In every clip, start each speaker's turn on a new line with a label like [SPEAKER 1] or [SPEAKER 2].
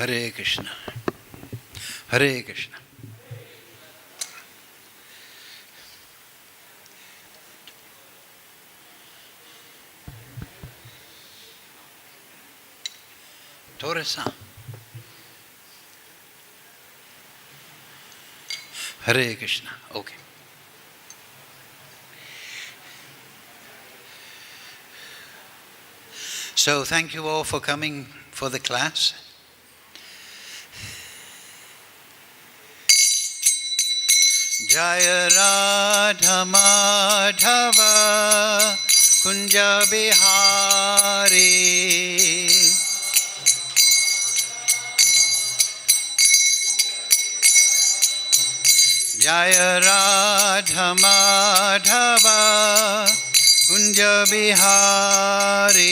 [SPEAKER 1] Hare Krishna, Hare Krishna. Tora-san. Hare Krishna. Okay. So thank you all for coming for the class. Jaya Radha Madhava Kunja Bihari Jaya Radha Madhava Kunja Bihari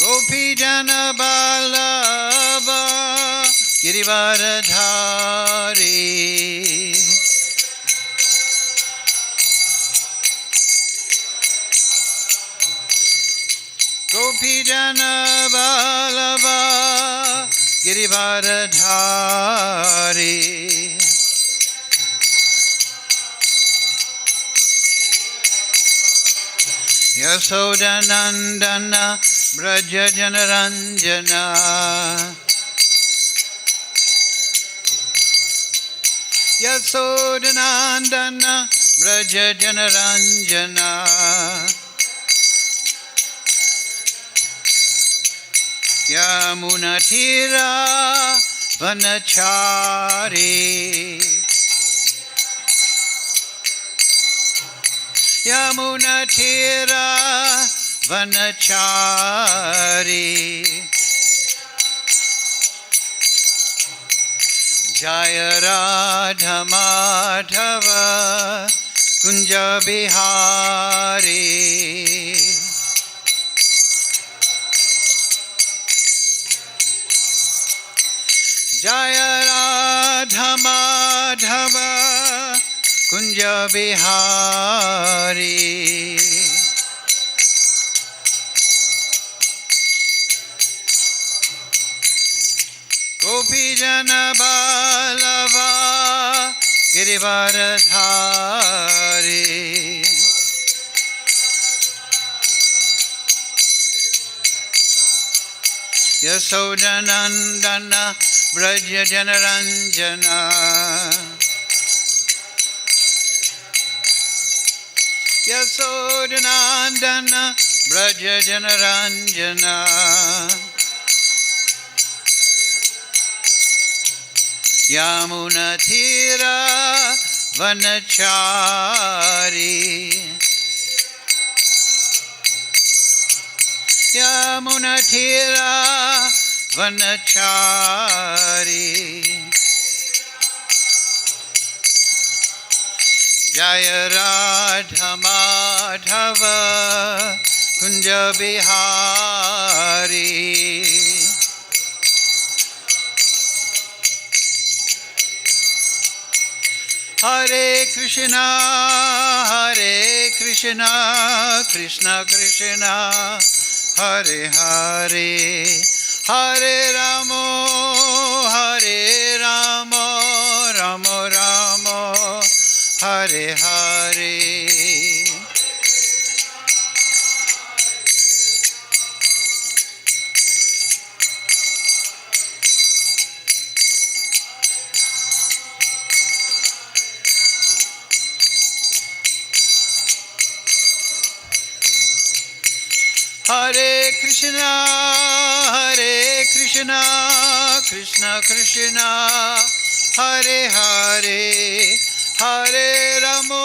[SPEAKER 1] Gopi Jana Balava Girivaradhari Gopi Jana Balava Girivaradhari Yasodanandana Braja Janaranjana Yasodanandana Braja Janaranjana Yamunatira Vanachari Yamunatira Vanachari Jaya Radha Madhava Kunja Bihari Jaya Radha Madhava Kunja Bihari Gopi Jana Balava Girivaradhari Yasodanandana Braja Janaranjana Yasodanandana Braja Janaranjana Yamunatira Vanachari Yamunatira Vanachari Jaya Radha Madhava Kunja Bihari Hare Krishna, Krishna Krishna, Hare Hare, Hare Ramo, Ramo Ramo, Hare Hare. Hare Krishna, Krishna Krishna, Hare Hare, Hare Ramo,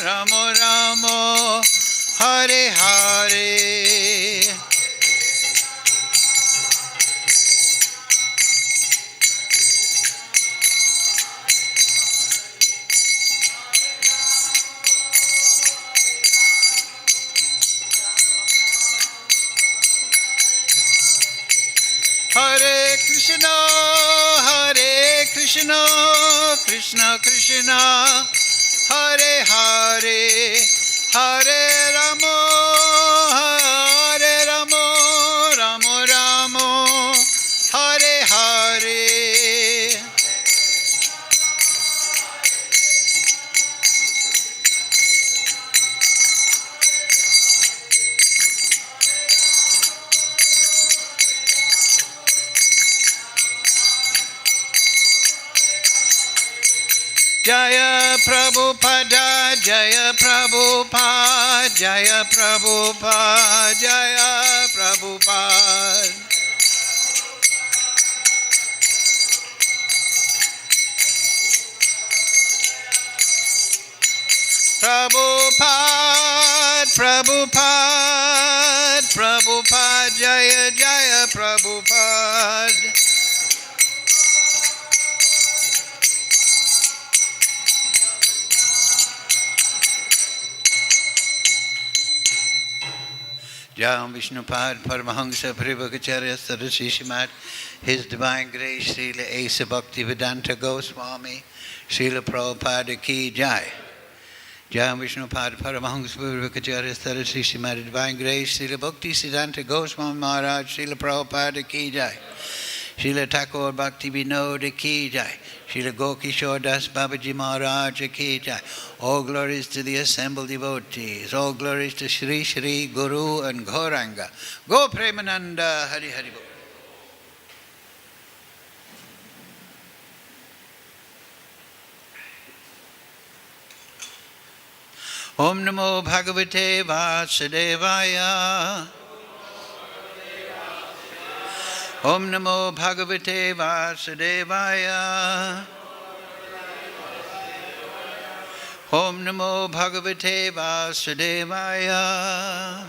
[SPEAKER 1] Ramo Ramo, Hare Hare. Hare Krishna, Krishna Krishna, Hare Hare, Hare Ramo, Hare Ramo, Ramo Ramo, Hare Hare. Jaya Prabhupada, Jaya Prabhupada, Jaya Prabhupada, Jaya Prabhupada. Prabhupada, Prabhupada, Prabhupada, Jaya Jaya Prabhupada. Jam Vishnupad Paramahamsa Parivakacharya Saraswati Srimad, His Divine Grace Srila Asa Bhaktivedanta Goswami, Srila Prabhupada Ki Jai. Jam Vishnupad Paramahamsa Parivakacharya Saraswati Srimad, Divine Grace Srila Bhaktivedanta Goswami Maharaj, Srila Prabhupada Ki Jai. Srila Thakur Bhakti Vinod Ki Jai. Srila Gokishore Das Babaji Maharaj Ki Jai. All glories to the assembled devotees. All glories to Shri Shri Guru and Gauranga. Go Premananda Hari Hari Bol. Om Namo Bhagavate Vasudevaya. Om Namo Bhagavate Vasudevaya. Om Namo Bhagavate Vasudevaya.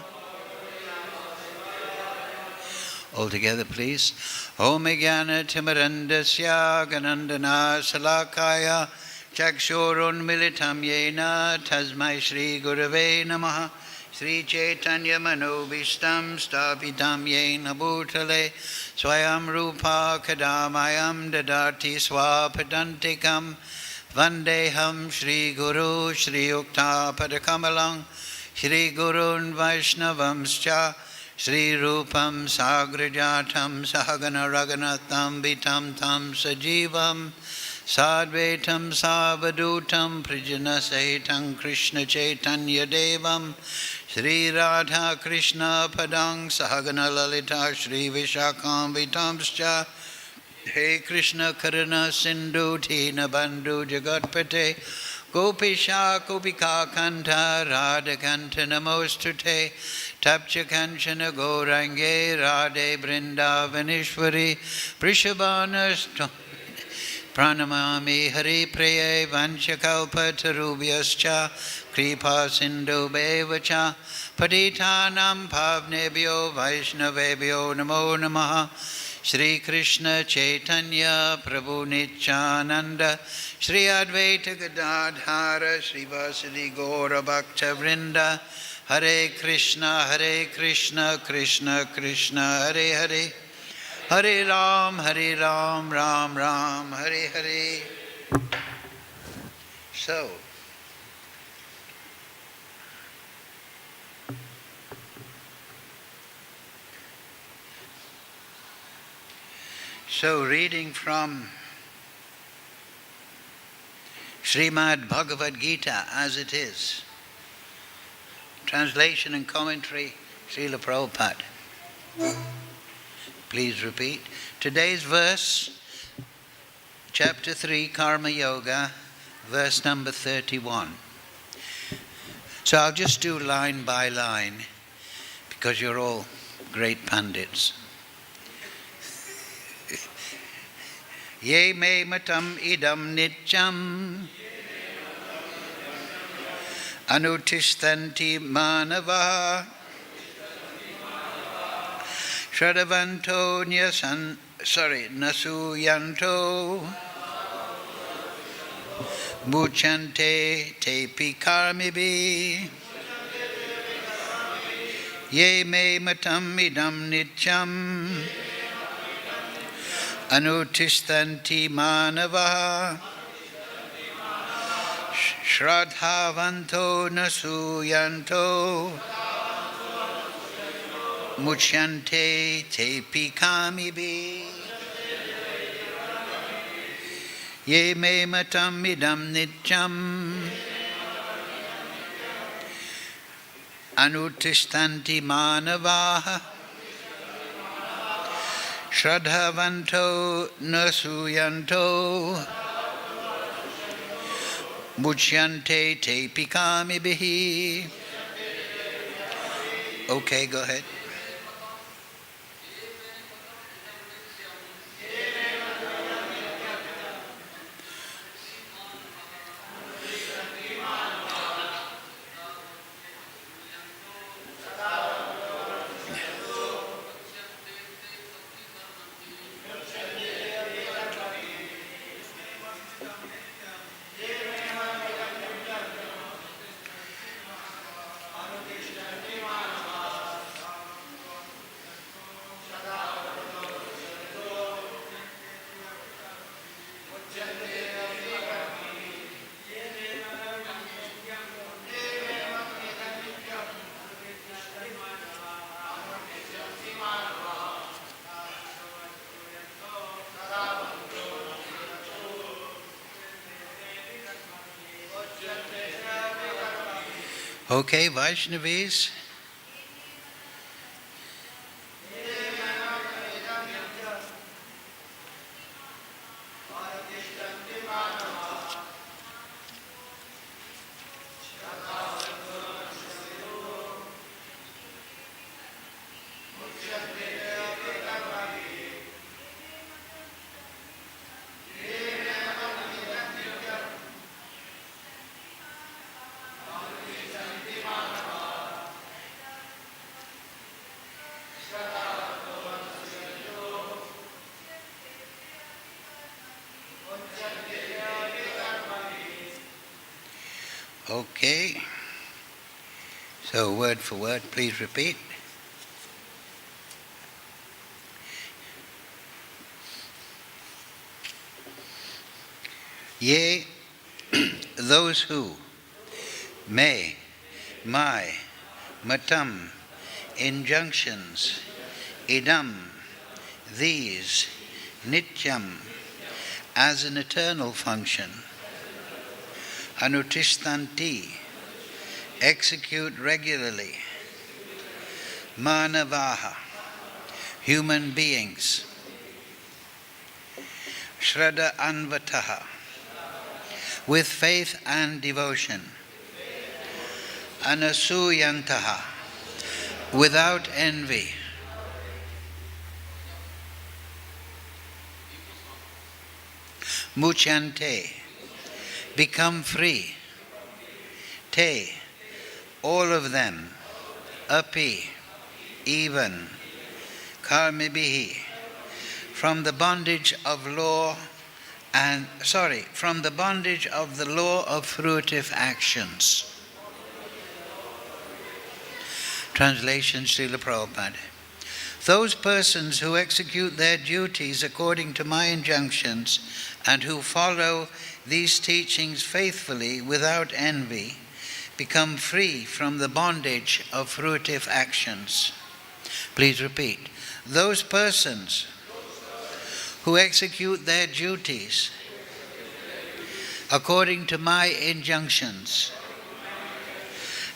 [SPEAKER 1] All together, please. Om Jnana Timarandasya Ganandana Salakaya Chakshurun Militam Yena Tasmai Shri Gurave Namaha. Sri Chaitanya Manobishtam Stapitam Yena Bhutale Swayam Rupa Kadamayam Dadati Swapadantikam Vandeham Shri Guru Shri Yukta Padakamalang Shri Gurun Vaishnavamscha Shri Rupam Sagrajatam Sahagana Raganatam Vitam Tam Sajivam Sadvetam Savadutam Prijana Sahitam Krishna Chaitanya Devam Shri Radha Krishna Padang Sahagana Lalita Shri Vishakam Vitamscha He Krishna Karana Sindhu Tina Bandhu Jagatpate Gopisha Gopika Kanta Radha Kanta Namostute Tapcha Kanchana Gaurange Radhe Brindavanishwari Prishabhana Pranamami Hari Priye Vanchakalpatarubhyascha Kripa Sindhu Bevacha Patitanam Pavnebhyo Vaishnavebhyo Namo Namaha Shri Krishna Chaitanya Prabhu Nityananda Shri Advaita Gadadhara Shri Vasudi Gaura Bhakta Vrinda Hare Krishna Krishna Krishna Hare Hare Hare Ram, Ram Ram, Hare Hare. So reading from Srimad Bhagavad Gita as it is. Translation and commentary, Srila Prabhupada. Please repeat. Today's verse, chapter 3, Karma Yoga, verse number 31. So I'll just do line by line because you're all great pandits. Ye me matam idam nityam anutishtanti manava Shadavanto nasuyanto muchante te pikarmibi ye me matam idam nityam anutistanti manava Shraddhavanto nasuyanto muchyante te pikamibi ye me matam idam nityam anutishtanti manavaha Shraddhavanto nasuyanto muchyante te pikamibihi. Okay, go ahead. Okay, Vaishnavis. Okay. So word for word, please repeat. Ye, those who, may, my, matam, injunctions, idam, these, nityam, as an eternal function, anutishtanti, execute regularly, manavaha, human beings, shraddha anvataha, with faith and devotion, anasuyantaha, without envy, muchyante, become free, te, all of them, api, even, karmibihi, from the bondage of from the bondage of the law of fruitive actions. Translation, Srila Prabhupada. Those persons who execute their duties according to my injunctions and who follow these teachings faithfully without envy become free from the bondage of fruitive actions. Please repeat. Those persons who execute their duties according to my injunctions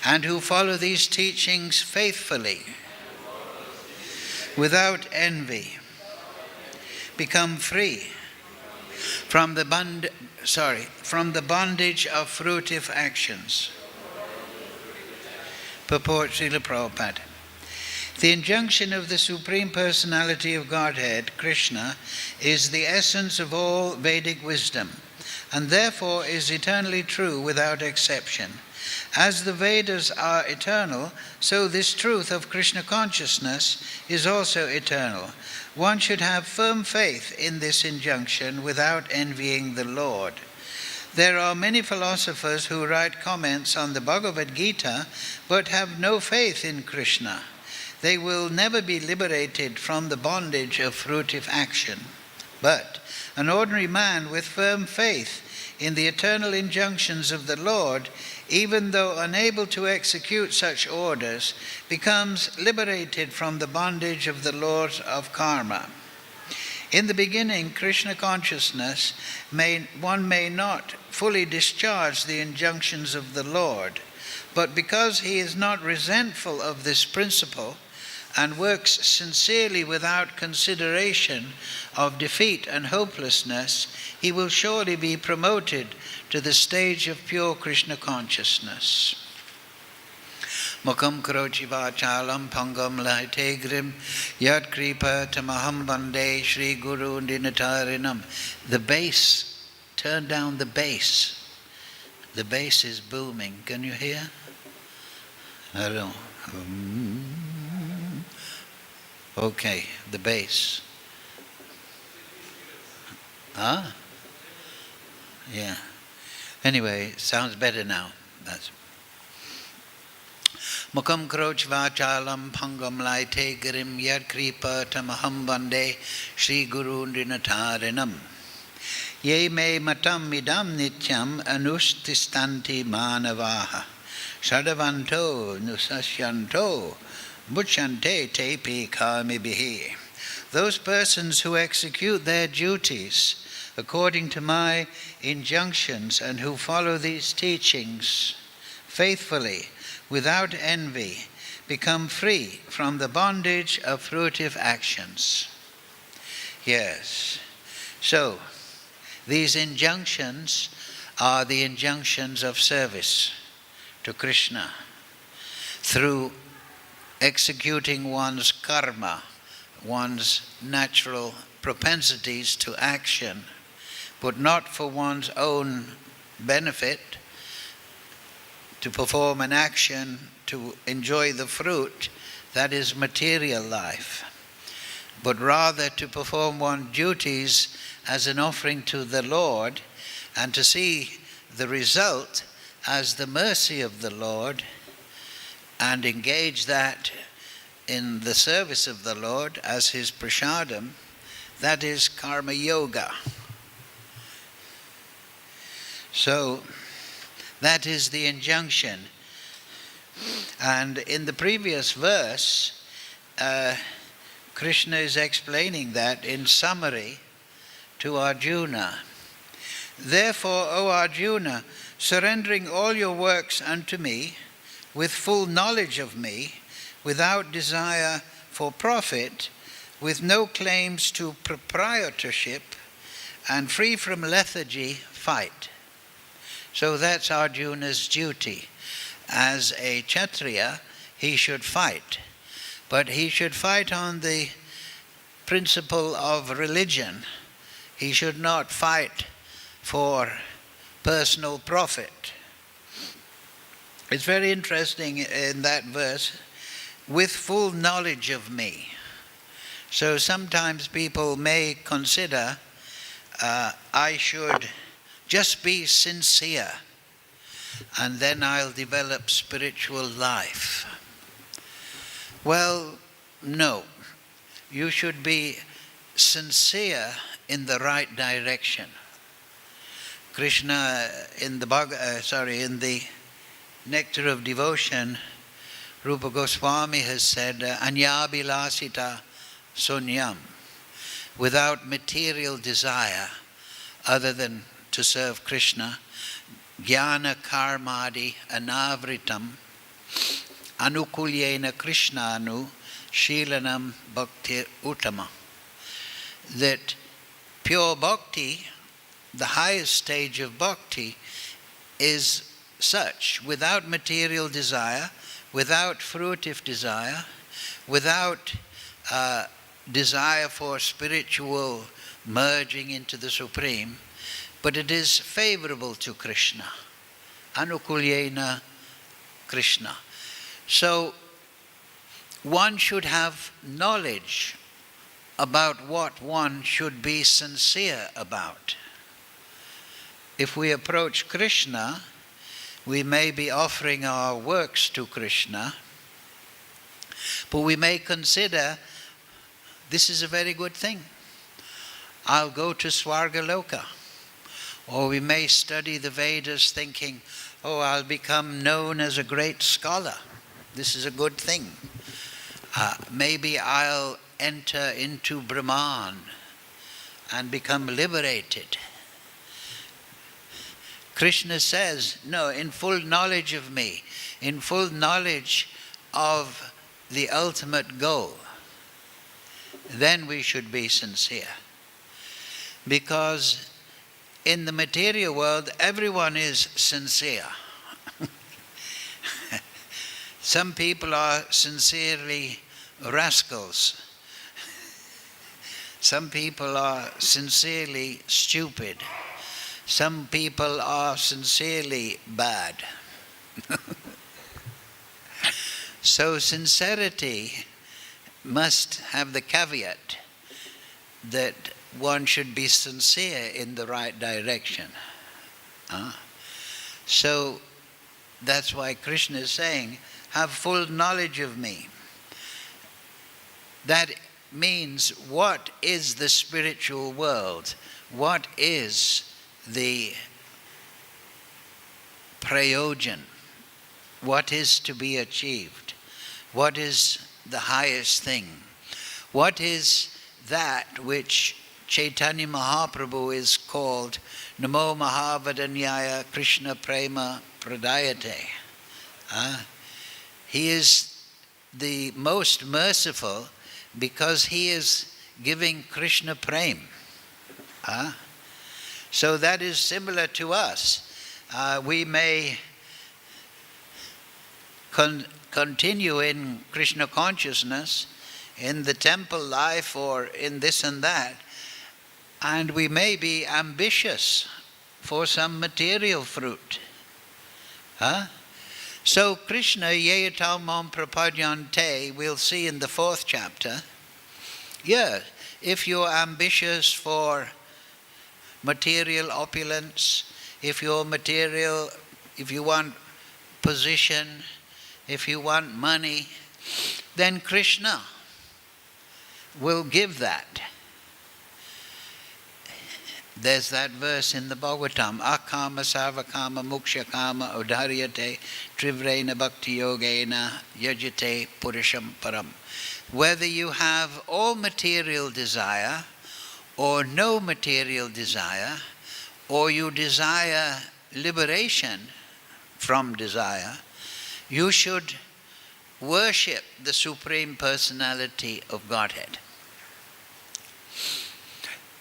[SPEAKER 1] and who follow these teachings faithfully without envy become free from the bondage of fruitive actions. Purport, Srila Prabhupada. The injunction of the Supreme Personality of Godhead, Krishna, is the essence of all Vedic wisdom, and therefore is eternally true without exception. As the Vedas are eternal, so this truth of Krishna consciousness is also eternal. One should have firm faith in this injunction without envying the Lord. There are many philosophers who write comments on the Bhagavad Gita but have no faith in Krishna. They will never be liberated from the bondage of fruitive action. But an ordinary man with firm faith in the eternal injunctions of the Lord, even though unable to execute such orders, becomes liberated from the bondage of the laws of karma. In the beginning, Krishna consciousness one may not fully discharge the injunctions of the Lord, but because he is not resentful of this principle and works sincerely without consideration of defeat and hopelessness, he will surely be promoted to the stage of pure Krishna consciousness. Mukam karochi vachalam pangam lahitegrim yat kripa tamaham bande Shri Guru dinatarinam. The bass, turn down the bass. The bass is booming. Can you hear? I don't. Okay, the bass. Huh? Yeah. Anyway, sounds better now. That's Mukam kroch vachalam pangam laite girim yad kripa tamaham bande Shri Guru dinatarinam. Ye me matam midam nityam anustistanti manavaha shadavanto nusashyanto muchante tepi kamibihi. Those persons who execute their duties according to my injunctions and who follow these teachings faithfully without envy become free from the bondage of fruitive actions. Yes. So, these injunctions are the injunctions of service to Krishna through executing one's karma, one's natural propensities to action, but not for one's own benefit, to perform an action to enjoy the fruit, that is material life, but rather to perform one's duties as an offering to the Lord and to see the result as the mercy of the Lord and engage that in the service of the Lord as his prasadam. That is karma yoga. So that is the injunction. And in the previous verse, Krishna is explaining that in summary to Arjuna. Therefore, O Arjuna, surrendering all your works unto me, with full knowledge of me, without desire for profit, with no claims to proprietorship, and free from lethargy, fight. So that's Arjuna's duty. As a Kshatriya, he should fight. But he should fight on the principle of religion. He should not fight for personal profit. It's very interesting in that verse, with full knowledge of me. So sometimes people may consider I should just be sincere and then I'll develop spiritual life. Well, no. You should be sincere in the right direction. Krishna in the Nectar of Devotion, Rupa Goswami has said, Anyabhilasita sunyam, without material desire other than to serve Krishna, jnana karmadi anavritam, anukulyena krishnanu shilanam bhakti uttama. That pure bhakti, the highest stage of bhakti, is such, without material desire, without fruitive desire, without desire for spiritual merging into the Supreme, but it is favorable to Krishna. Anukulyena Krishna. So one should have knowledge about what one should be sincere about. If we approach Krishna, we may be offering our works to Krishna, but we may consider this is a very good thing. I'll go to Swargaloka. Or we may study the Vedas thinking, oh, I'll become known as a great scholar. This is a good thing. Maybe I'll enter into Brahman and become liberated. Krishna says, no, in full knowledge of me, in full knowledge of the ultimate goal, then we should be sincere. Because in the material world, everyone is sincere. Some people are sincerely rascals. Some people are sincerely stupid. Some people are sincerely bad. So sincerity must have the caveat that one should be sincere in the right direction. So that's why Krishna is saying, have full knowledge of me. That means, what is the spiritual world? What is the prayojan? What is to be achieved? What is the highest thing? What is that which Chaitanya Mahaprabhu is called Namo Mahavadanyaya Krishna Prema Pradayate? He is the most merciful because he is giving Krishna Prem. So that is similar to us. We may continue in Krishna consciousness, in the temple life or in this and that, and we may be ambitious for some material fruit. So Krishna, yeyatam mam prapadyante, we'll see in the 4th chapter. Yeah, if you're ambitious for material opulence, if you want position, if you want money, then Krishna will give that. There's that verse in the Bhagavatam, akama sarvakama mukshakama udharyate trivrena bhakti yogena yajate purusham param. Whether you have all material desire or no material desire, or you desire liberation from desire, you should worship the Supreme Personality of Godhead.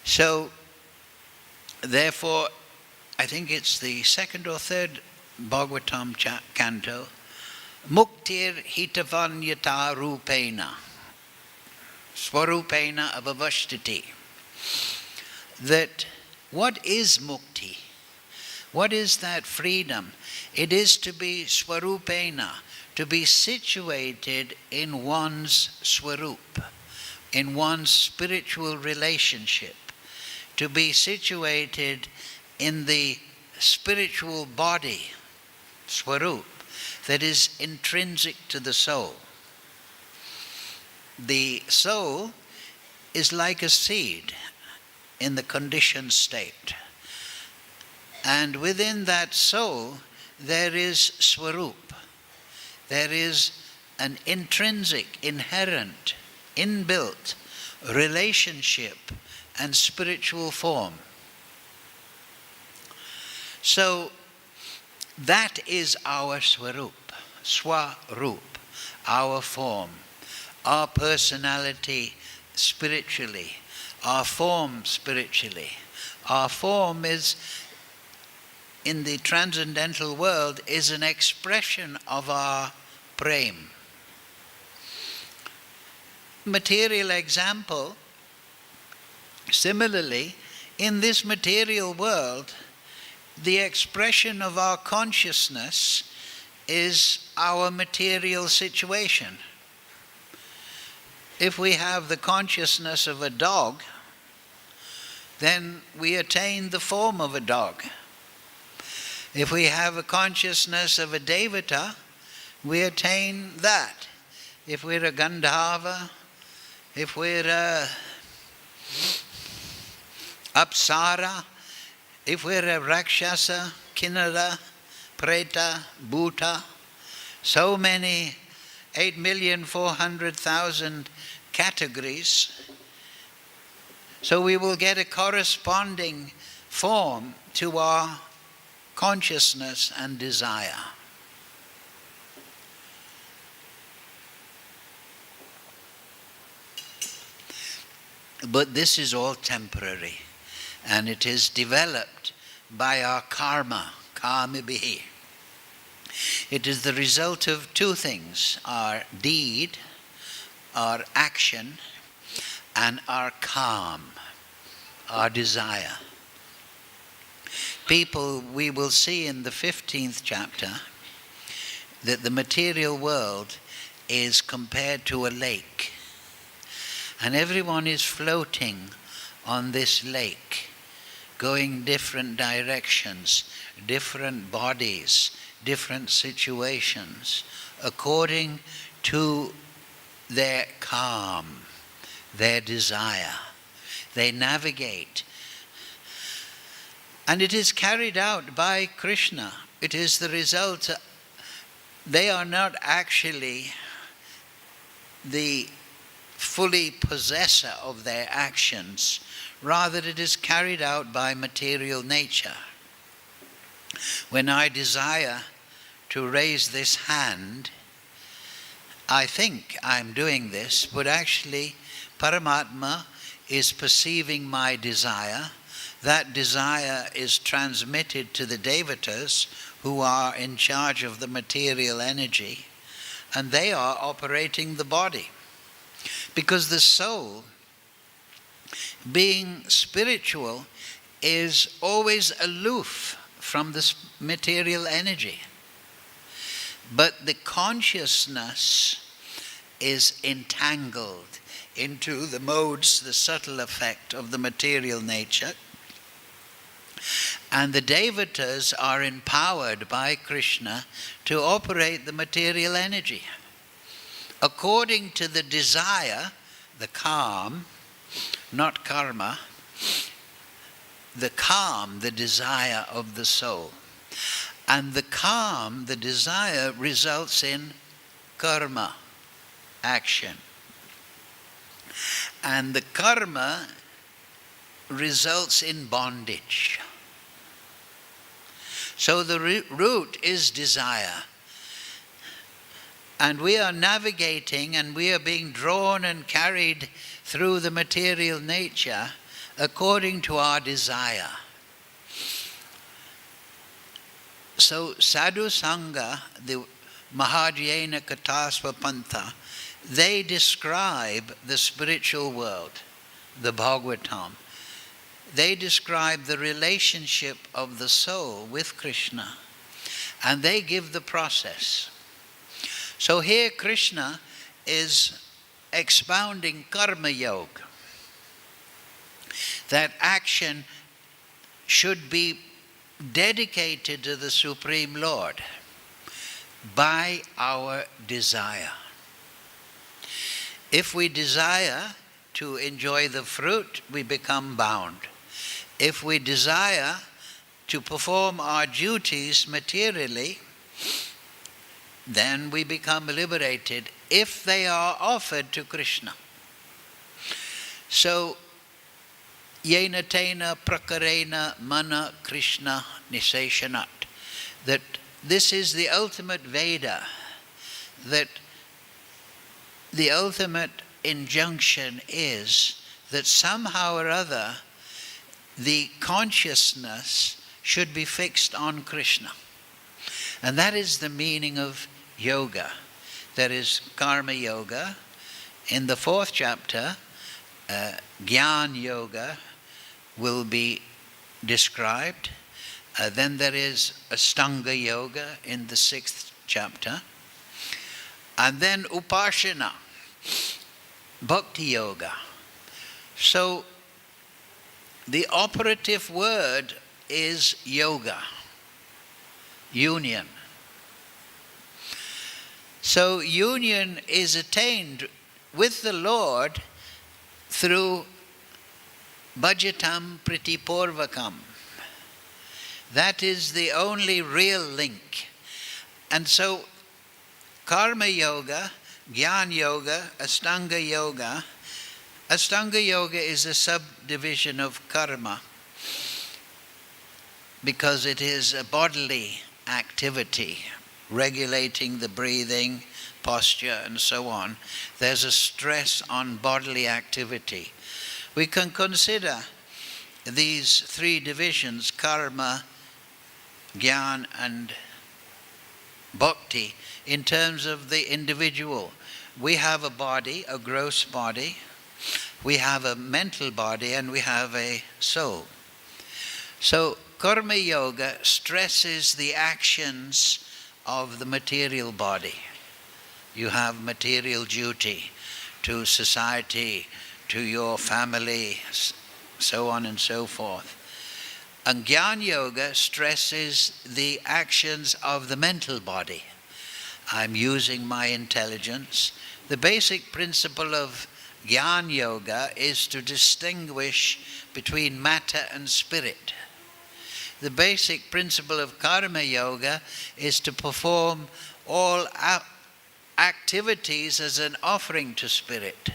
[SPEAKER 1] So, therefore, I think it's the 2nd or 3rd Bhagavatam canto, Muktir hitavan yata rupena, swarupena avavashtiti. That what is mukti? What is that freedom? It is to be swarupena, to be situated in one's swarup, in one's spiritual relationship, to be situated in the spiritual body, swarup, that is intrinsic to the soul. The soul is like a seed in the conditioned state. And within that soul, there is swarup. There is an intrinsic, inherent, inbuilt relationship and spiritual form. So that is our swarup, our form, our personality spiritually, our form spiritually. Our form is, in the transcendental world, is an expression of our prem. Material example, similarly, in this material world, the expression of our consciousness is our material situation. If we have the consciousness of a dog, then we attain the form of a dog. If we have a consciousness of a devata, we attain that. If we're a Gandharva, if we're a Apsara, if we're a Rakshasa, Kinnara, Preta, Bhuta, so many 8,400,000 categories, so we will get a corresponding form to our consciousness and desire. But this is all temporary, and it is developed by our karma, karmibhi. It is the result of two things: our deed, our action, and our calm, our desire. People, we will see in the 15th chapter that the material world is compared to a lake. And everyone is floating on this lake, going different directions, different bodies, different situations, according to their calm, their desire. They navigate. And it is carried out by Krishna. It is the result. They are not actually the fully possessor of their actions. Rather, it is carried out by material nature. When I desire to raise this hand, I think I'm doing this, but actually Paramatma is perceiving my desire. That desire is transmitted to the devatas who are in charge of the material energy, and they are operating the body. Because the soul, being spiritual, is always aloof from this material energy. But the consciousness is entangled into the modes, the subtle effect of the material nature. And the devatas are empowered by Krishna to operate the material energy according to the desire, the calm, not karma, the calm, the desire of the soul. And the calm, the desire, results in karma, action. And the karma results in bondage. So the root is desire. And we are navigating and we are being drawn and carried through the material nature according to our desire. So Sadhu Sangha, the Mahajayana Katasva Pantha, they describe the spiritual world, the Bhagavatam. They describe the relationship of the soul with Krishna, and they give the process. So here Krishna is expounding Karma Yoga, that action should be dedicated to the Supreme Lord by our desire. If we desire to enjoy the fruit, we become bound. If we desire to perform our duties materially, then we become liberated if they are offered to Krishna. So, yena tena prakarena mana Krishna niseshanat. That this is the ultimate Veda, that the ultimate injunction is that somehow or other the consciousness should be fixed on Krishna. And that is the meaning of yoga. That is Karma Yoga. In the 4th chapter, Jnana Yoga will be described. Then there is Astanga Yoga in the 6th chapter. And then Upasana, Bhakti Yoga. So the operative word is yoga, union. So union is attained with the Lord through bhajatam pritipurvakam, That is the only real link. And so Karma Yoga, Jnana Yoga, Ashtanga Yoga. Ashtanga Yoga is a subdivision of karma because it is a bodily activity, regulating the breathing, posture, and so on. There's a stress on bodily activity. We can consider these three divisions, karma, jnana, and bhakti, in terms of the individual. We have a body, a gross body, we have a mental body, and we have a soul. So Karma Yoga stresses the actions of the material body. You have material duty to society, to your family, so on and so forth. And Jnana Yoga stresses the actions of the mental body. I'm using my intelligence. The basic principle of Jnana Yoga is to distinguish between matter and spirit. The basic principle of Karma Yoga is to perform all activities as an offering to spirit.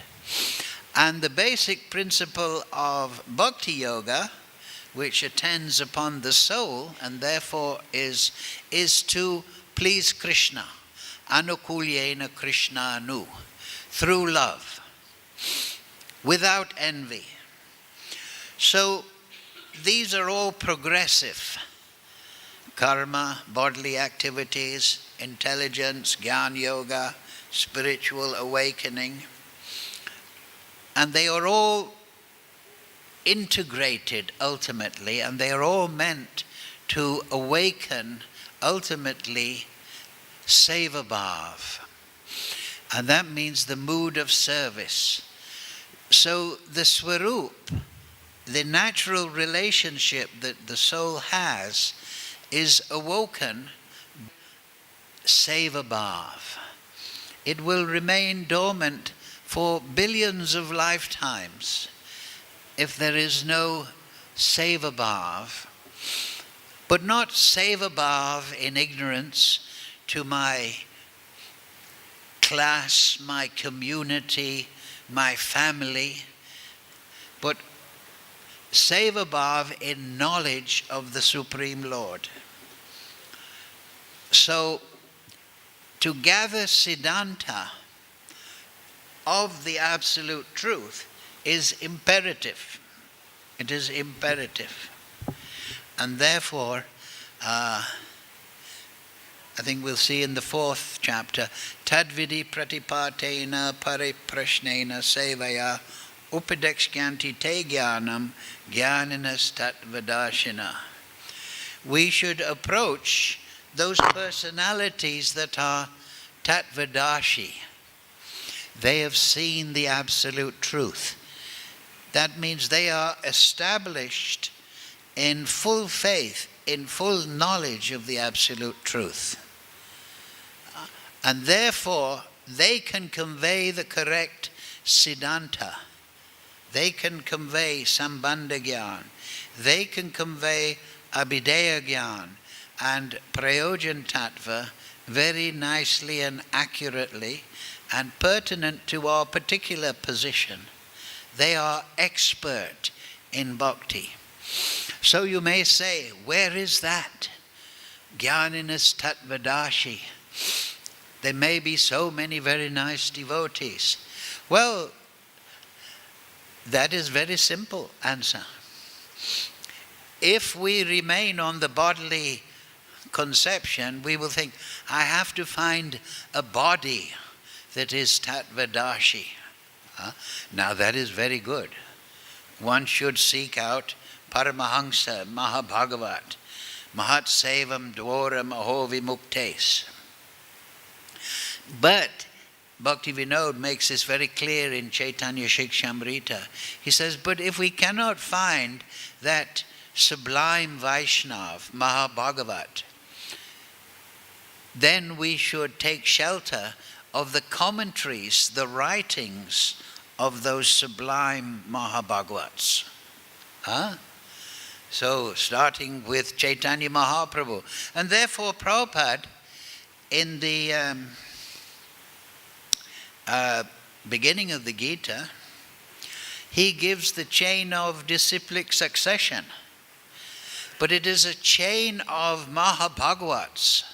[SPEAKER 1] And the basic principle of Bhakti Yoga, which attends upon the soul and therefore is to please Krishna. Anukulyena Krishna anu, through love, without envy. So these are all progressive. Karma, bodily activities, intelligence, Jnana Yoga, spiritual awakening. And they are all integrated ultimately, and they are all meant to awaken ultimately Seva Bhav. And that means the mood of service. So the Swarup, the natural relationship that the soul has, is awoken Seva Bhav. It will remain dormant for billions of lifetimes if there is no Seva Bhav, but not Seva Bhav in ignorance to my class, my community, my family, but Seva Bhav in knowledge of the Supreme Lord. So, to gather Siddhanta of the Absolute Truth is imperative. It is imperative. And therefore, I think we'll see in the 4th chapter, Tadvidi pratipatena pariprashnena sevaya upadekshyanti te jnanam jnaninas tatvadashina. We should approach those personalities that are tatvadashi. They have seen the Absolute Truth. That means they are established in full faith, in full knowledge of the Absolute Truth. And therefore, they can convey the correct Siddhanta. They can convey Sambandha Gyan. They can convey Abhideya Gyan and Prayojan Tattva very nicely and accurately and pertinent to our particular position. They are expert in bhakti. So you may say, where is that? Jnaninas Tatvadashi. There may be so many very nice devotees. Well, that is very simple answer. If we remain on the bodily conception, we will think, I have to find a body that is Tatvadashi. Now that is very good. One should seek out Paramahamsa, Bhagavad, Mahat Sevam Dvora Maho Vimuktes. But Bhakti Vinod makes this very clear in Chaitanya Shikshamrita. He says, but if we cannot find that sublime Vaishnav, Bhagavad, then we should take shelter of the commentaries, the writings of those sublime Mahabhagavats. So starting with Chaitanya Mahaprabhu. And therefore Prabhupada, in the beginning of the Gita, he gives the chain of disciplic succession. But it is a chain of Mahabhagavats.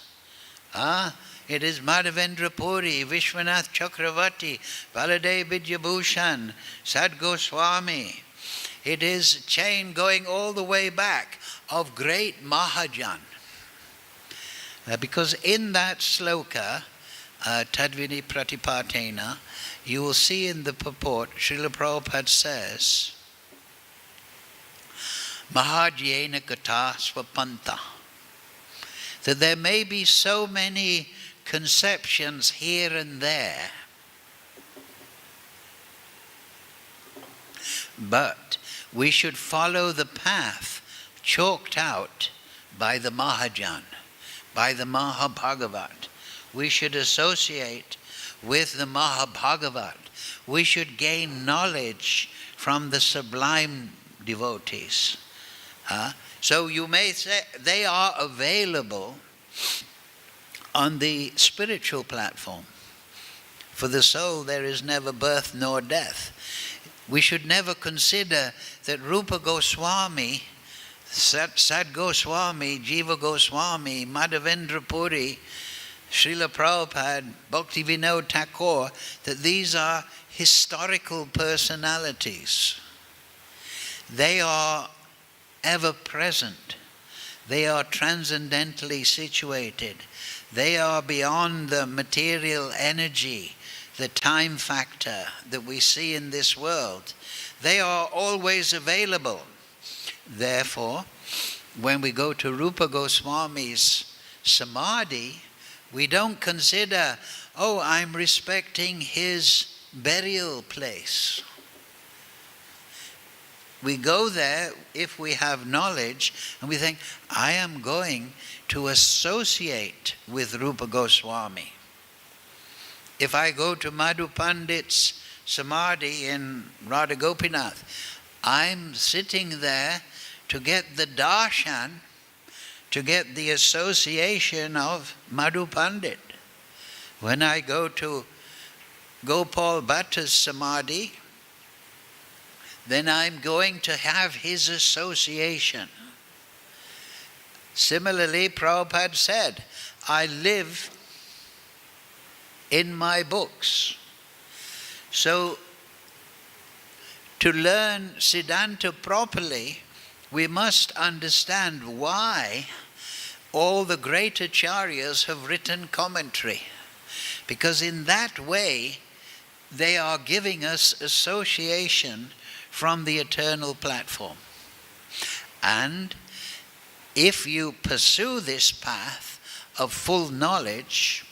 [SPEAKER 1] It is Madhavendra Puri, Vishwanath Chakravarti, Baladev Vidyabhushan, Sad Goswami. It is a chain going all the way back of great Mahajan. Because in that sloka, Tadvini Pratipatena, you will see in the purport, Srila Prabhupada says, Mahajyena Kata Swapanta. That there may be so many conceptions here and there, but we should follow the path chalked out by the Mahajan, by the Mahabhagavat. We should associate with the Mahabhagavat. We should gain knowledge from the sublime devotees. So you may say they are available on the spiritual platform. For the soul there is never birth nor death. We should never consider that Rupa Goswami, Sad Goswami, Jiva Goswami, Madhavendra Puri, Srila Prabhupada, Bhakti Vinod Thakur, that these are historical personalities. They are ever present. They are transcendentally situated. They are beyond the material energy, the time factor that we see in this world. They are always available. Therefore, when we go to Rupa Goswami's Samadhi, we don't consider, I'm respecting his burial place. We go there if we have knowledge and we think, I am going to associate with Rupa Goswami. If I go to Madhu Pandit's Samadhi in Radha Gopinath, I'm sitting there to get the darshan, to get the association of Madhu Pandit. When I go to Gopal Bhatta's Samadhi, then I'm going to have his association. Similarly, Prabhupada said, I live in my books. So, to learn Siddhanta properly, we must understand why all the great acharyas have written commentary. Because in that way, they are giving us association from the eternal platform. And if you pursue this path of full knowledge,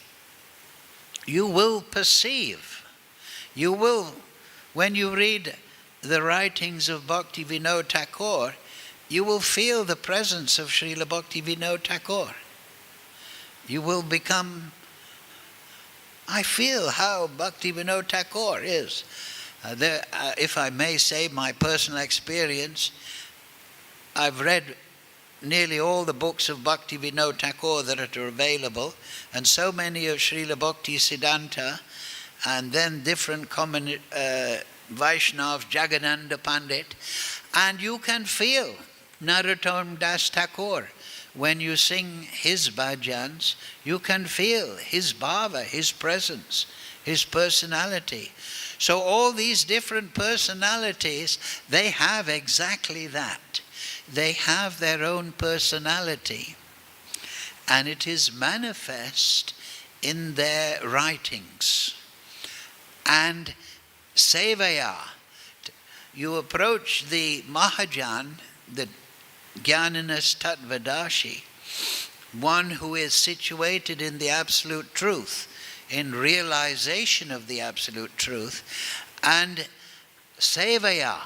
[SPEAKER 1] you will perceive. You will, when you read the writings of Bhakti Vinod Thakur, you will feel the presence of Srila Bhakti Vinod Thakur. You will become, I feel how Bhakti Vinod Thakur is. If I may say my personal experience, I've read nearly all the books of Bhakti Vinod Thakur that are available, and so many of Srila Bhakti Siddhanta, and then different common Vaishnavas, Jagananda Pandit, and you can feel Narottam Das Thakur. When you sing his bhajans, you can feel his bhava, his presence, his personality. So all these different personalities, they have exactly that. They have their own personality, and it is manifest in their writings. And sevaya, you approach the Mahajan, the Jnananas Tattvadashi, one who is situated in the absolute truth, in realization of the absolute truth, and sevaya,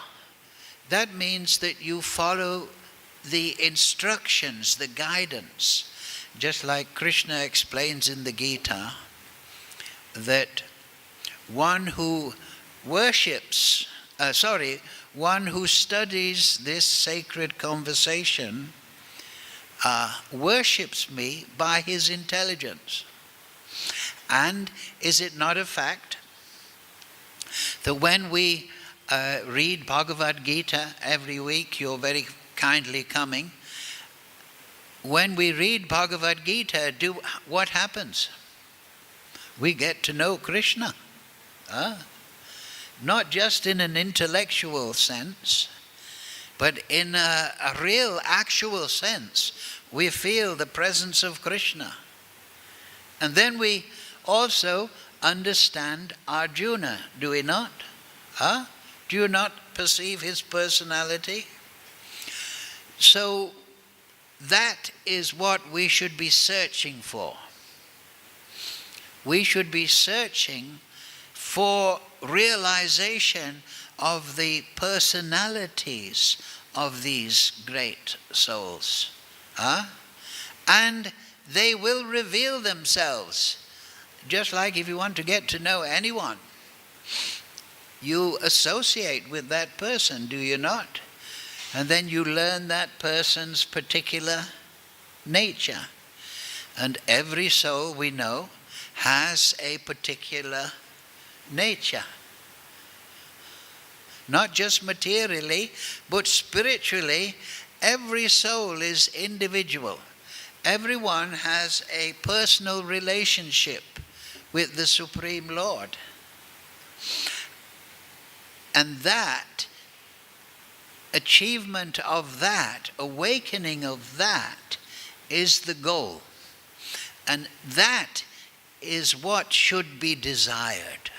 [SPEAKER 1] that means that you follow the instructions, the guidance, just like Krishna explains in the Gita, that one who worships, one who studies this sacred conversation worships me by his intelligence. And is it not a fact that when we read Bhagavad Gita every week, you're very kindly coming, when we read Bhagavad Gita, what happens? We get to know Krishna. Not just in an intellectual sense, but in a real, actual sense. We feel the presence of Krishna. And then we also understand Arjuna, do we not? Do you not perceive his personality? So that is what we should be searching for. We should be searching for realization of the personalities of these great souls. And they will reveal themselves. Just like if you want to get to know anyone, you associate with that person, do you not? And then you learn that person's particular nature. And every soul we know has a particular nature. Not just materially, but spiritually, every soul is individual. Everyone has a personal relationship with the Supreme Lord. And that, achievement of that, awakening of that, is the goal. And that is what should be desired.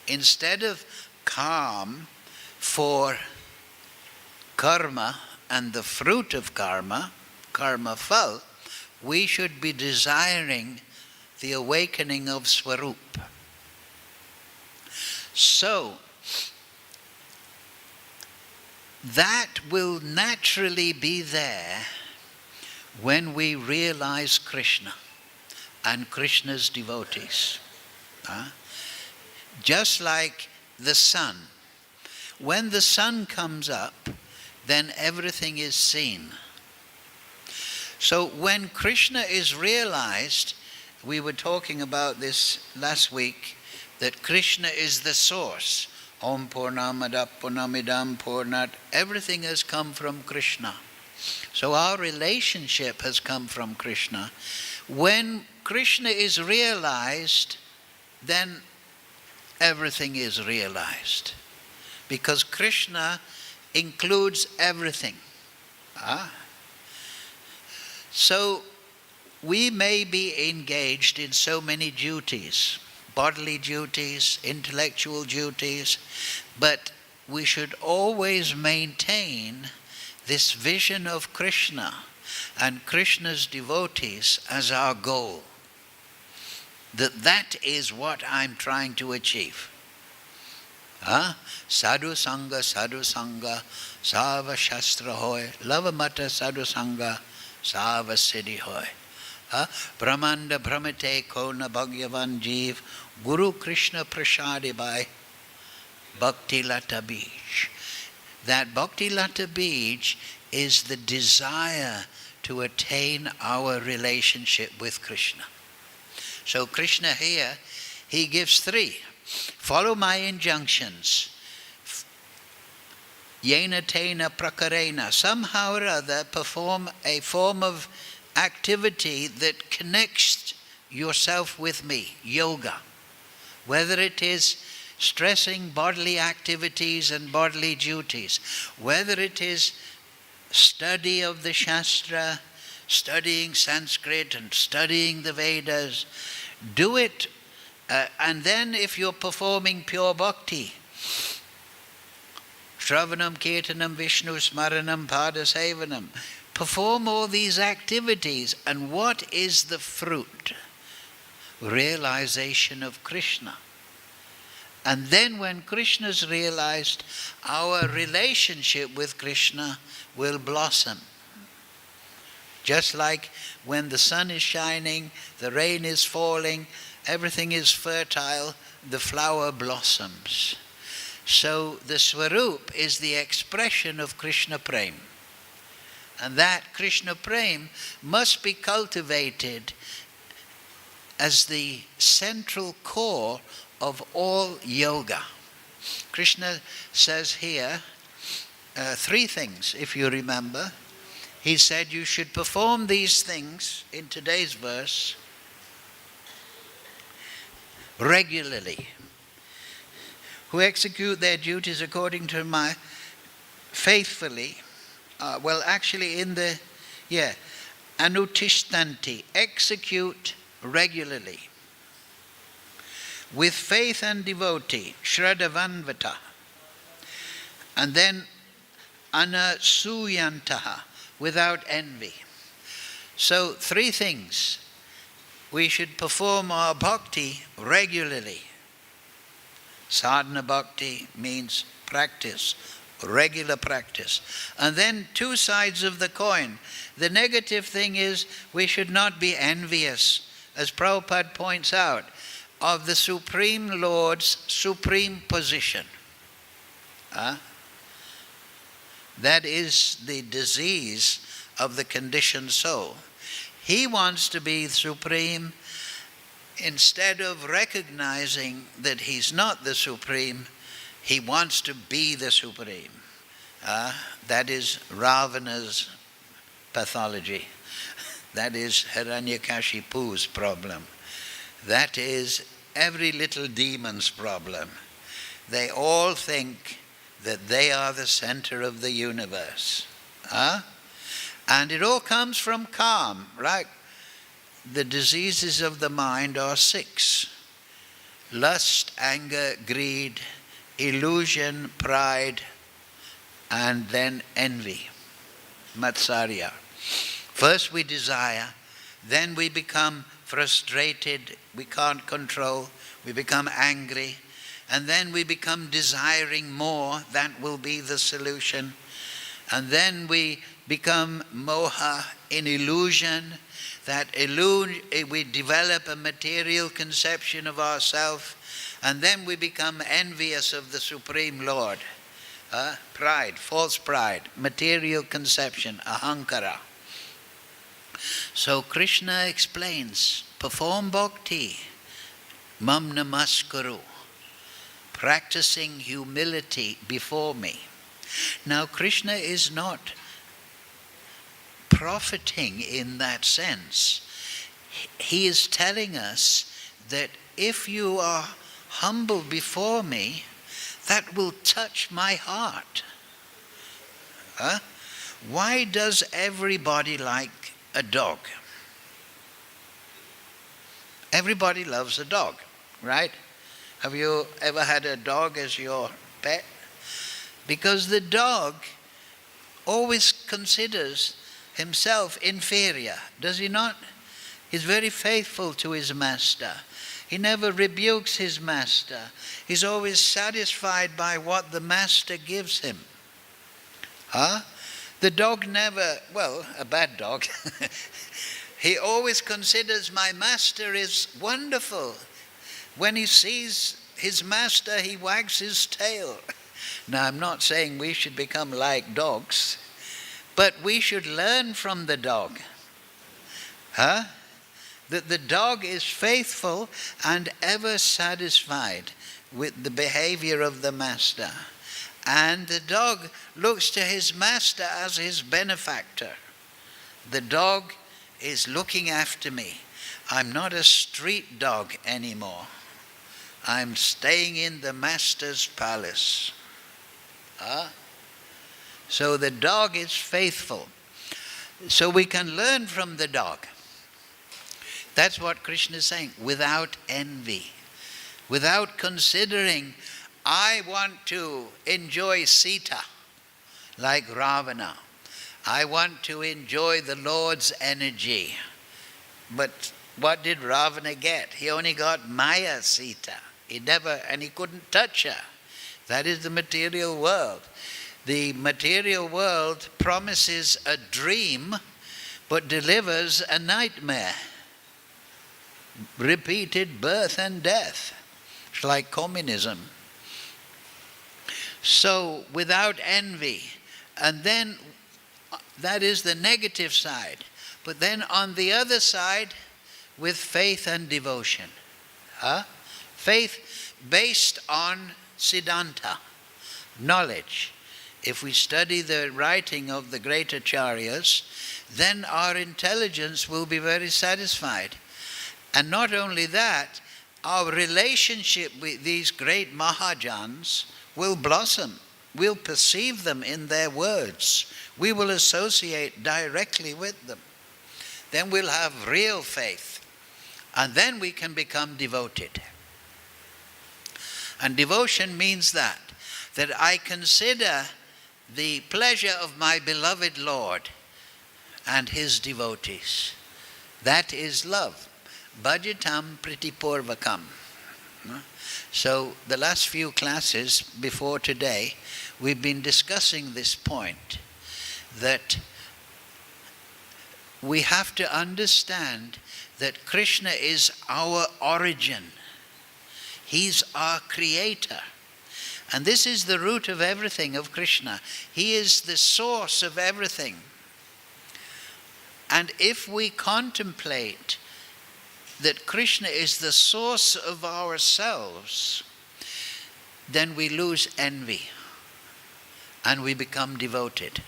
[SPEAKER 1] Instead of calm for karma and the fruit of karma, karma phal, we should be desiring the awakening of Swarup. So, that will naturally be there when we realize Krishna and Krishna's devotees. Just like the sun. When the sun comes up, then everything is seen. So when Krishna is realized, we were talking about this last week, that Krishna is the source. Om Purnamada Purnamidam Purnat. Everything has come from Krishna. So our relationship has come from Krishna. When Krishna is realized, then everything is realized. Because Krishna includes everything. So we may be engaged in so many duties, bodily duties, intellectual duties, but we should always maintain this vision of Krishna and Krishna's devotees as our goal. That is what I'm trying to achieve. Sadhu Sangha, Sava Shastra Hoy, Lavamata Sadhu Sangha, Sava Siddhi Hoy. Brahmanda Brahmate Kona Bhagyavan Jeev, Guru Krishna Prashadi Bhai, Bhakti Lata Bij. That Bhakti Lata Bij is the desire to attain our relationship with Krishna. So Krishna here, he gives three. Follow my injunctions. Yena tena prakarena. Somehow or other perform a form of activity that connects yourself with me, yoga. Whether it is stressing bodily activities and bodily duties, whether it is study of the Shastra, studying Sanskrit and studying the Vedas, do it. And then if you're performing pure bhakti, Shravanam, Kirtanam, Vishnu, Smaranam, Padasevanam, perform all these activities. And what is the fruit? Realization of Krishna. And then when Krishna is realized, our relationship with Krishna will blossom. Just like when the sun is shining, the rain is falling, everything is fertile, the flower blossoms. So the Swarup is the expression of Krishna Prem. And that Krishna Prem must be cultivated as the central core of all yoga. Krishna says here 3 things, if you remember. He said you should perform these things in today's verse regularly. Who execute their duties according to my faithfully. Anutishtanti, execute regularly. With faith and devotee, Shraddhavanvata. And then Anasuyantaha, without envy. So 3 things. We should perform our bhakti regularly. Sadhana bhakti means practice, regular practice. And then 2 sides of the coin. The negative thing is we should not be envious, as Prabhupada points out, of the Supreme Lord's supreme position. That is the disease of the conditioned soul. He wants to be supreme. Instead of recognizing that he's not the supreme, he wants to be the supreme. That is Ravana's pathology. That is Hiranyakashipu's problem. That is every little demon's problem. They all think that they are the center of the universe. And it all comes from calm, right? The diseases of the mind are 6. Lust, anger, greed, illusion, pride, and then envy, matsarya. First we desire, then we become frustrated, we can't control, we become angry, and then we become desiring more. That will be the solution. And then we become moha, in illusion. We develop a material conception of ourselves, and then we become envious of the Supreme Lord. Pride, false pride, material conception, ahankara. So Krishna explains, perform bhakti, mam namaskaru, practicing humility before me. Now Krishna is not profiting in that sense. He is telling us that if you are humble before me, that will touch my heart. Why does everybody like a dog? Everybody loves a dog, right? Have you ever had a dog as your pet? Because the dog always considers himself inferior, does he not? He's very faithful to his master. He never rebukes his master. He's always satisfied by what the master gives him. The dog never, a bad dog, he always considers my master is wonderful. When he sees his master, he wags his tail. Now, I'm not saying we should become like dogs, but we should learn from the dog. That the dog is faithful and ever satisfied with the behavior of the master. And the dog looks to his master as his benefactor. The dog is looking after me. I'm not a street dog anymore. I'm staying in the master's palace. So the dog is faithful. So we can learn from the dog. That's what Krishna is saying, without envy, without considering, I want to enjoy Sita like Ravana. I want to enjoy the Lord's energy. But what did Ravana get? He only got Maya Sita. He couldn't touch her. That is the material world. The material world promises a dream, but delivers a nightmare. Repeated birth and death. It's like communism. So without envy. And then that is the negative side. But then on the other side, with faith and devotion. Faith based on Siddhanta, knowledge. If we study the writing of the great acharyas, then our intelligence will be very satisfied. And not only that, our relationship with these great Mahajans will blossom. We'll perceive them in their words. We will associate directly with them. Then we'll have real faith. And then we can become devoted. And devotion means that I consider the pleasure of my beloved Lord and his devotees. That is love. Bhajatam pritipurvakam. So the last few classes before today, we've been discussing this point, that we have to understand that Krishna is our origin. He's our creator. And this is the root of everything of Krishna. He is the source of everything. And if we contemplate that Krishna is the source of ourselves, then we lose envy and we become devoted.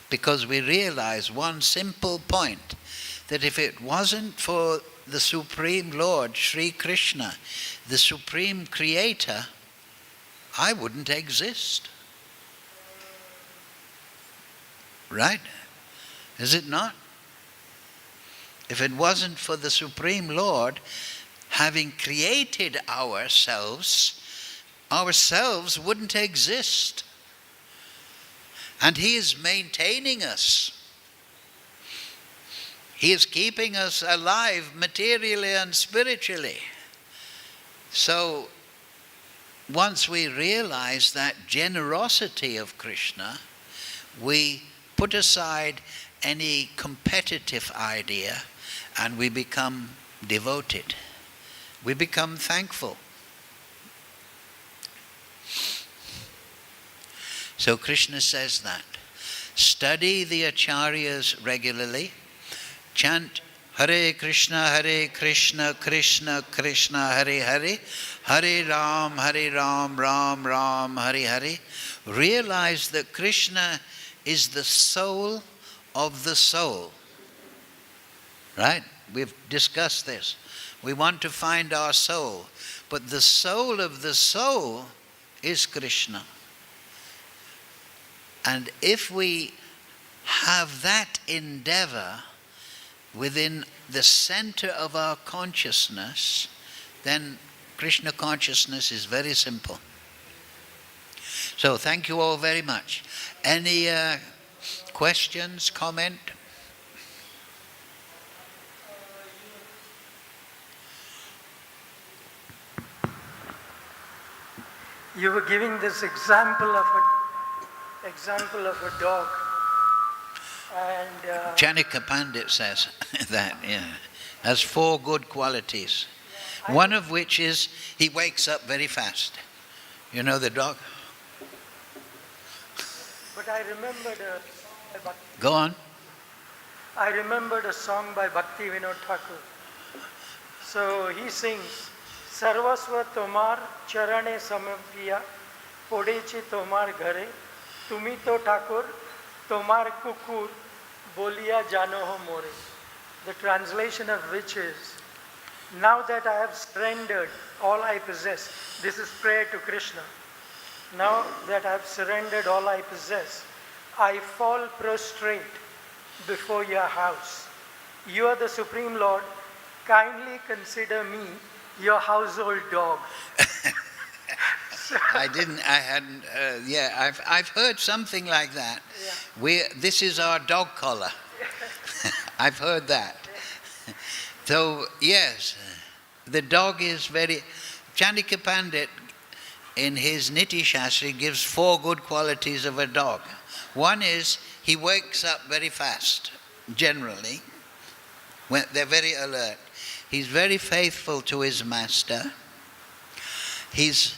[SPEAKER 1] Because we realize one simple point, that if it wasn't for the Supreme Lord, Sri Krishna, the Supreme Creator, I wouldn't exist. Right? Is it not? If it wasn't for the Supreme Lord having created ourselves wouldn't exist. And He is maintaining us. He is keeping us alive materially and spiritually. So, once we realize that generosity of Krishna, we put aside any competitive idea and we become devoted. We become thankful. So Krishna says that. Study the acharyas regularly. Chant Hare Krishna, Krishna Krishna, Hare Hare, Hare Ram, Ram Ram, Hare Hare. Realize that Krishna is the soul of the soul. Right? We've discussed this. We want to find our soul. But the soul of the soul is Krishna. And if we have that endeavor within the center of our consciousness, then Krishna consciousness is very simple. So thank you all very much. Any questions, comment?
[SPEAKER 2] You were giving this example of a dog. And
[SPEAKER 1] Chanika Pandit says that, has 4 good qualities. One of which is he wakes up very fast. You know the dog?
[SPEAKER 2] But I remembered
[SPEAKER 1] Go on.
[SPEAKER 2] I remembered a song by Bhakti Vinod Thakur. So he sings, Sarvasva tomar charane samapriya, podechi tomar ghare, tumi to Thakur, tomar kukur, bolia jano ho more. The translation of which is, now that I have surrendered all I possess, this is prayer to Krishna. Now that I have surrendered all I possess, I fall prostrate before your house. You are the Supreme Lord. Kindly consider me your household dog.
[SPEAKER 1] I've heard something like that. Yeah. This is our dog collar. I've heard that. So, yes, the dog is very... Chanika Pandit, in his Niti Shastri, gives 4 good qualities of a dog. One is, he wakes up very fast, generally. When they're very alert. He's very faithful to his master. He's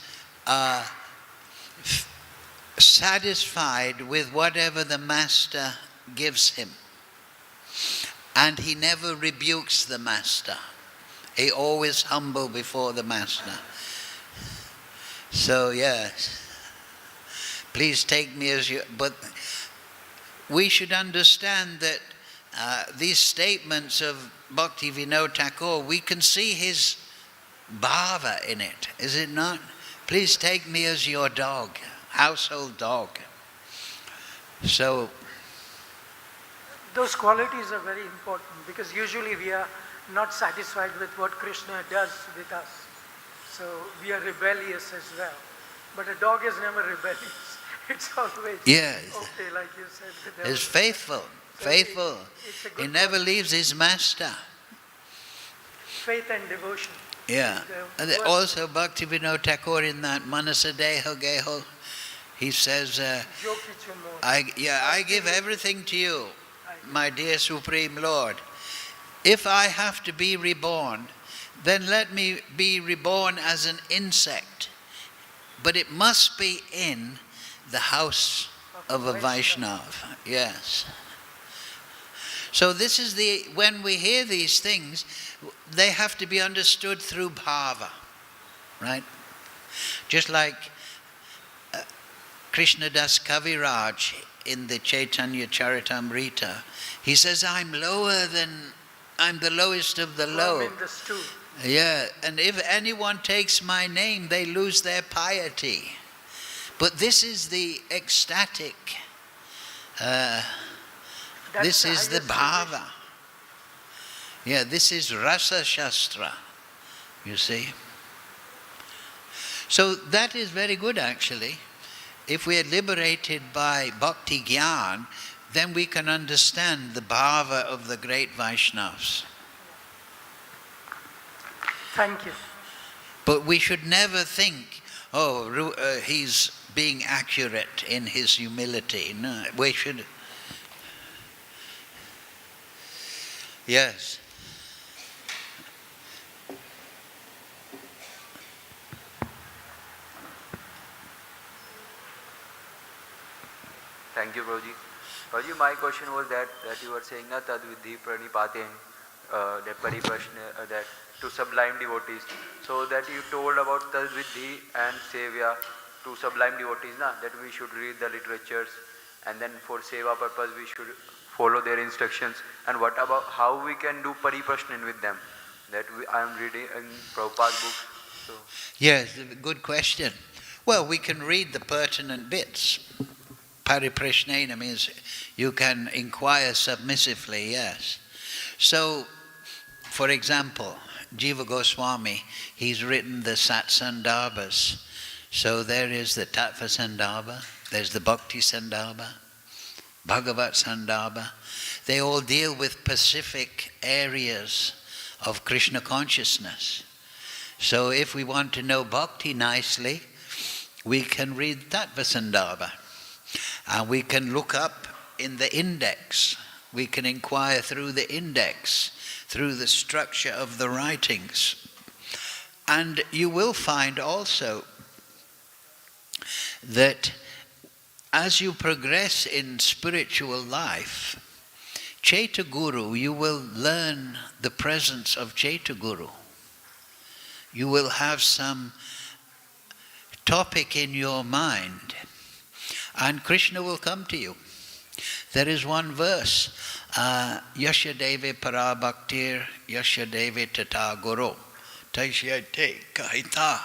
[SPEAKER 1] satisfied with whatever the master gives him. And he never rebukes the master. He always humble before the master. So yes, please take me as you. But we should understand that these statements of Bhakti Vinod Thakur, we can see his bhava in it, is it not? Please take me as your dog, household dog. So
[SPEAKER 2] those qualities are very important, because usually we are not satisfied with what Krishna does with us. So we are rebellious as well. But a dog is never rebellious. It's always okay, like you said.
[SPEAKER 1] He's faithful. Faithful. He never leaves his master.
[SPEAKER 2] Faith and devotion.
[SPEAKER 1] Yeah. And also Bhakti Vinod Thakur in that Manasadeho Geho, he says, I give everything to you, my dear Supreme Lord. If I have to be reborn, then let me be reborn as an insect. But it must be in the house of a Vaishnava. Yes. So this is when we hear these things, they have to be understood through bhava, right? Just like Krishnadas Kaviraj in the Chaitanya Charitamrita, he says, I'm the lowest of the low. Yeah, and if anyone takes my name, they lose their piety. But this is the ecstatic, this is the bhava. Yeah, this is rasa shastra, you see. So that is very good actually. If we are liberated by bhakti gyan, then we can understand the bhava of the great Vaishnavas.
[SPEAKER 2] Thank you.
[SPEAKER 1] But we should never think, he's being accurate in his humility. No, we should. Yes.
[SPEAKER 3] Thank you, Prabhuji. Prabhuji, my question was that you were saying na tad vidhi pranipaten, that pariprashna, that to sublime devotees. So that you told about tad vidhi and sevya to sublime devotees, na, that we should read the literatures, and then for seva purpose we should follow their instructions. And what about how we can do pariprashnan with them? That I am reading in Prabhupada's books. So.
[SPEAKER 1] Yes, good question. Well, we can read the pertinent bits. Pariprashnena means you can inquire submissively, yes. So, for example, Jiva Goswami, he's written the Satsandarbhas. So there is the Tattva Sandarbha, there's the Bhakti Sandarbha, Bhagavad Sandarbha. They all deal with specific areas of Krishna consciousness. So if we want to know Bhakti nicely, we can read Tattva Sandarbha. And we can look up in the index. We can inquire through the index, through the structure of the writings. And you will find also that as you progress in spiritual life, Chaita Guru, you will learn the presence of Chaita Guru. You will have some topic in your mind, and Krishna will come to you. There is one verse, Yasha Deve Parabhaktir, Yasha Deve Tata Guru, Taishyate Kahita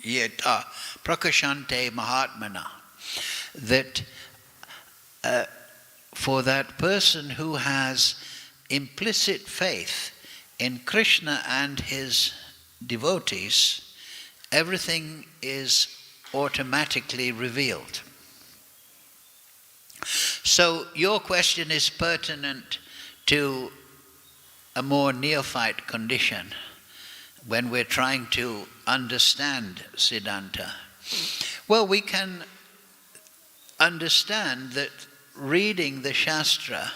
[SPEAKER 1] Yeta Prakashante Mahatmana. That for that person who has implicit faith in Krishna and his devotees, everything is automatically revealed. So your question is pertinent to a more neophyte condition when we're trying to understand Siddhanta. Well, we can understand that reading the Shastra,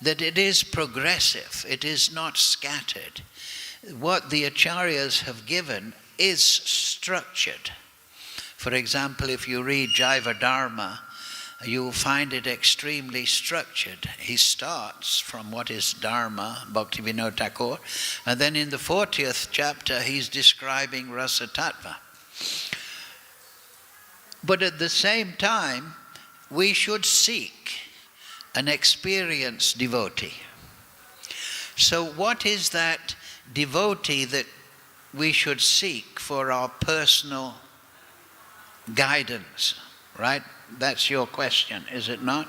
[SPEAKER 1] that it is progressive, it is not scattered. What the Acharyas have given is structured. For example, if you read Jaiva Dharma, you will find it extremely structured. He starts from what is Dharma, Bhaktivinoda Thakur, and then in the 40th chapter he's describing Rasa Tattva. But at the same time, we should seek an experienced devotee. So what is that devotee that we should seek for our personal guidance, right? That's your question, is it not?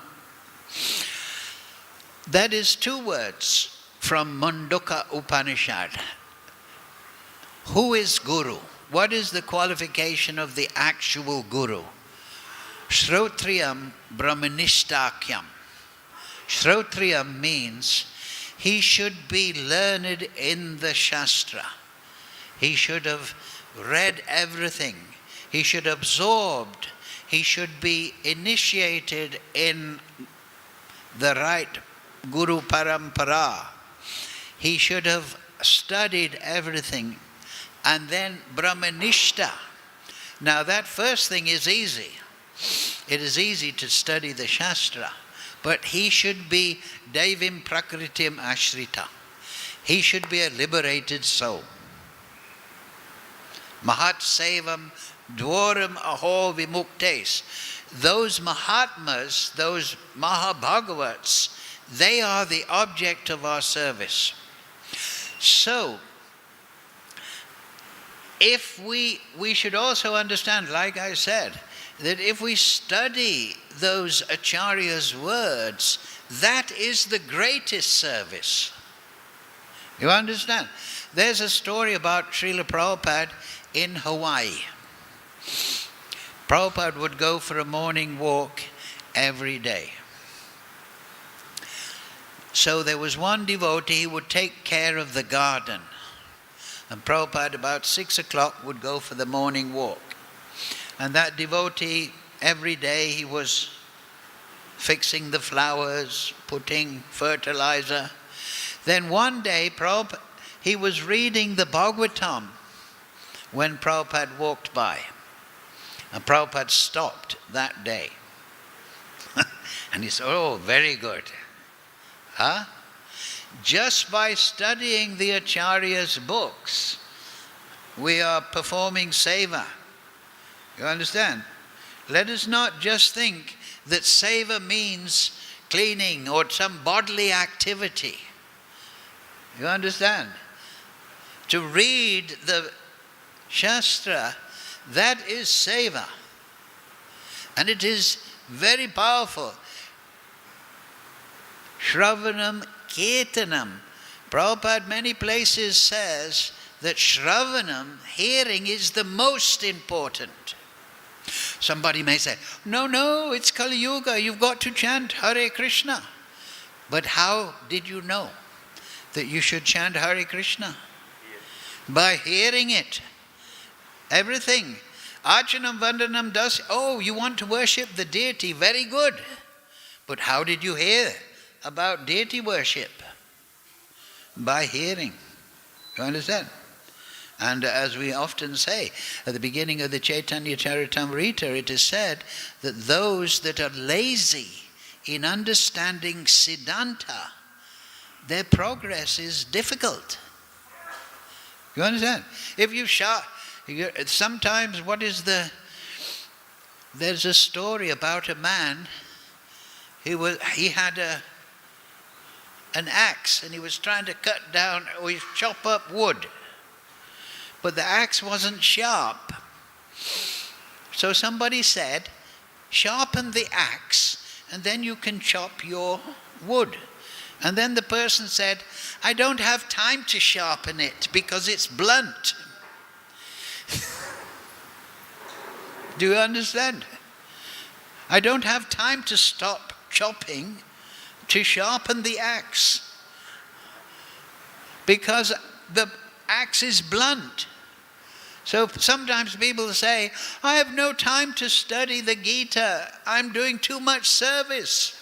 [SPEAKER 1] That is 2 words from Munduka Upanishad. Who is Guru? What is the qualification of the actual Guru? Shrotriyam Brahmanishtakyam. Shrotriyam means he should be learned in the Shastra. He should have read everything. He should have absorbed. He should be initiated in the right Guru Parampara. He should have studied everything. And then Brahmanishta. Now that first thing is easy. It is easy to study the Shastra. But he should be Devim Prakritim Ashrita. He should be a liberated soul. Mahat Sevam Dwaram Aho Vimuktes. Those Mahatmas, those Mahabhagavats, they are the object of our service. So, if we should also understand, like I said, that if we study those Acharya's words, that is the greatest service. You understand? There's a story about Srila Prabhupada in Hawaii. Prabhupada would go for a morning walk every day. So there was one devotee who would take care of the garden. And Prabhupada about 6 o'clock would go for the morning walk. And that devotee, every day he was fixing the flowers, putting fertilizer. Then one day, he was reading the Bhagavatam when Prabhupada walked by. And Prabhupada stopped that day. And he said, oh, very good. Huh? Just by studying the Acharya's books, we are performing seva. You understand? Let us not just think that seva means cleaning or some bodily activity. You understand? To read the Shastra, that is seva. And it is very powerful. Shravanam Ketanam. Prabhupada many places says that Shravanam, hearing, is the most important. Somebody may say, no, it's Kali Yuga, you've got to chant Hare Krishna. But how did you know that you should chant Hare Krishna? By hearing it. Everything. Archanam Vandanam does, oh, you want to worship the deity, very good. But how did you hear about deity worship? By hearing. You understand? And as we often say, at the beginning of the Chaitanya Charitamrita, it is said that those that are lazy in understanding Siddhanta, their progress is difficult. You understand? If you sometimes there's a story about a man, he had an axe and he was trying to cut down or chop up wood. But the axe wasn't sharp. So somebody said, sharpen the axe and then you can chop your wood. And then the person said, I don't have time to sharpen it because it's blunt. Do you understand? I don't have time to stop chopping to sharpen the axe because the axe is blunt. So sometimes people say, I have no time to study the Gita. I'm doing too much service.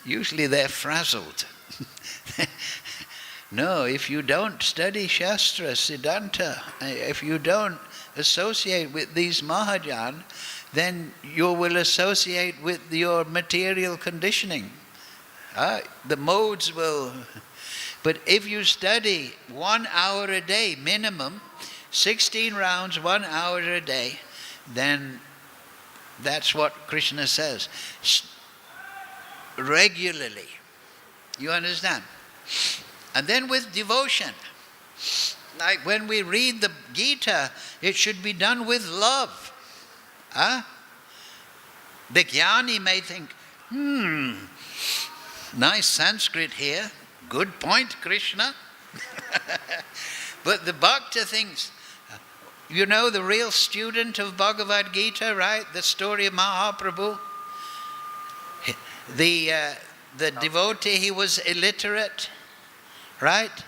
[SPEAKER 1] Usually they're frazzled. No, if you don't study Shastra, Siddhanta, if you don't associate with these Mahajan, then you will associate with your material conditioning. The modes will... But if you study 1 hour a day minimum, 16 rounds, 1 hour a day, then that's what Krishna says. Regularly. You understand? And then with devotion. Like when we read the Gita, it should be done with love. The jnani may think, nice Sanskrit here. Good point, Krishna. But the Bhakta thinks, you know the real student of Bhagavad Gita, right? The story of Mahaprabhu. The devotee, he was illiterate, right?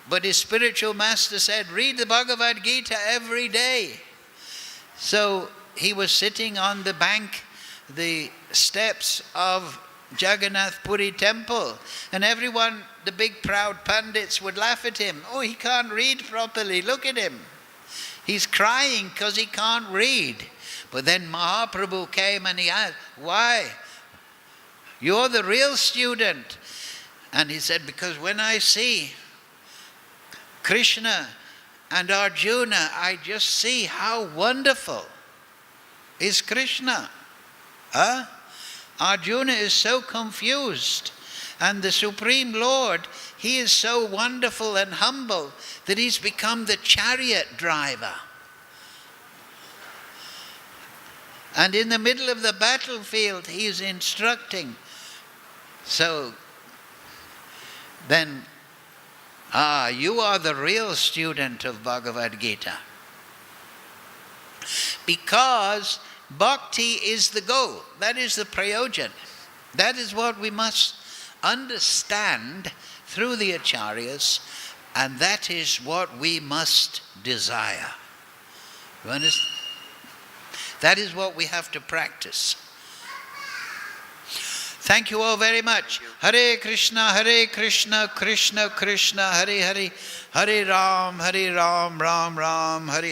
[SPEAKER 1] But his spiritual master said, read the Bhagavad Gita every day. So he was sitting on the bank, the steps of Jagannath Puri temple, and everyone, the big proud pandits, would laugh at him. Oh, he can't read properly, look at him. He's crying because he can't read. But then Mahaprabhu came and he asked, why? You're the real student. And he said, because when I see Krishna and Arjuna, I just see how wonderful is Krishna. Arjuna is so confused, and the Supreme Lord, he is so wonderful and humble that he's become the chariot driver. And in the middle of the battlefield, he is instructing. So then, you are the real student of Bhagavad Gita. Because bhakti is the goal. That is the prayojan. That is what we must understand through the acharyas, and that is what we must desire. You understand? That is what we have to practice. Thank you all very much. Hare Krishna, Krishna Krishna, Hare Hare, Hare Ram, Ram Ram, Hare